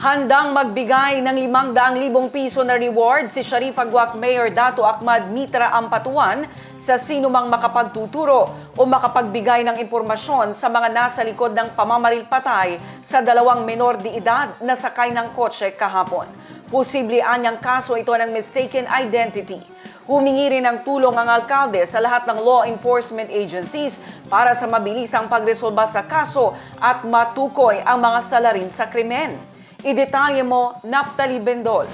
Handang magbigay ng 500,000 piso na reward si Sharif Agwak Mayor Dato Ahmad Mitra Ampatuan sa sinumang makapagtuturo o makapagbigay ng impormasyon sa mga nasa likod ng pamamaril patay sa 2 menor de edad na sakay ng kotse kahapon. Posible anyang kaso ito ng mistaken identity. Humingi rin ng tulong ang alkalde sa lahat ng law enforcement agencies para sa mabilisang pagresolba sa kaso at matukoy ang mga salarin sa krimen. Idetalye mo, Naphtali Bendol.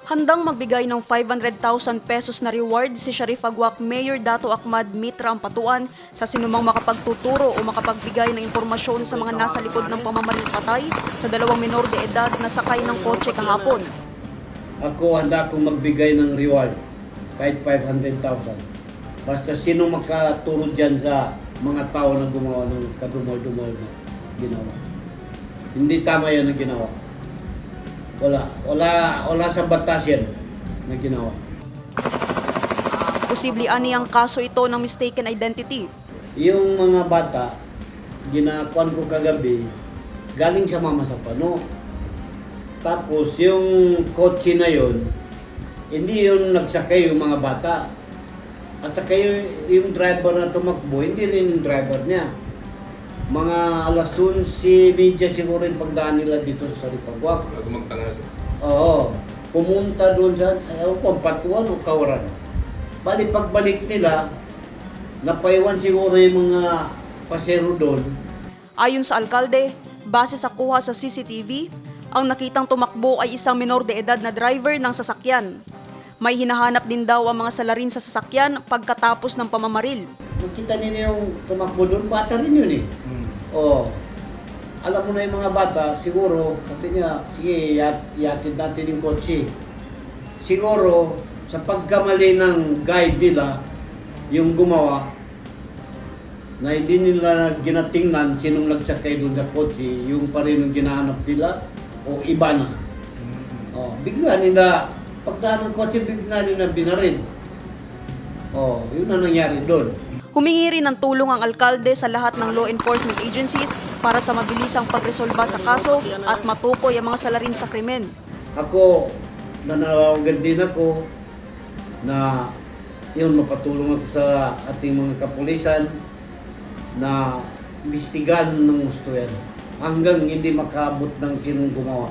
Handang magbigay ng 500,000 pesos na reward si Sharif Agwak Mayor Dato Ahmad Mitra Ampatuan sa sinumang makapagtuturo o makapagbigay ng impormasyon sa mga nasa likod ng pamamaril patay sa 2 menor de edad na sakay ng kotse kahapon. Ako handa akong magbigay ng reward kahit 500,000. Basta sino makaturo dyan sa mga tao na gumawa ng kadumol-dumol na ginawa. Hindi tama yan na ginawa. Wala sa batas yan na ginawa. Posible ani ang kaso ito ng mistaken identity. Yung mga bata, ginakuan ko kagabi, galing sa mama sa pano. Tapos yung kotse na yun, hindi yun nagsakay yung mga bata. At saka yung driver na tumakbo, hindi rin yung driver niya. Mga alas 11:30 siguro yung pagdaan nila dito sa Sharif Agwak. Bago magtangal. Oo. Pumunta doon sa, ayaw ko, Patuan o Kawaran. Bali, pagbalik nila, napaiwan siguro yung mga pasero doon. Ayon sa alkalde, base sa kuha sa CCTV, ang nakitang tumakbo ay isang menor de edad na driver ng sasakyan. May hinahanap din daw ang mga salarin sa sasakyan pagkatapos ng pamamaril. Nakita niyo yung tumakbo doon, bata rin yun eh. Oo. Alam mo na yung mga bata, siguro, sabi niya, sige, iatid natin yung kotse. Siguro, sa pagkamali ng guide nila, yung gumawa, na hindi nila ginatingnan sinong nagsakay doon sa kotse, yung pa rin yung ginahanap nila, o iba na. Bigla nila, pagdaan ng kotse, bigla nila binarin. Yun na nangyari doon. Humingi rin ng tulong ang alkalde sa lahat ng law enforcement agencies para sa mabilisang pagresolba sa kaso at matukoy ang mga salarin sa krimen. Ako, nananawagan din ako na yun, mapatulong ako sa ating mga kapulisan na imbestigahan ng gusto yan hanggang hindi makaabot ng sinong gumawa.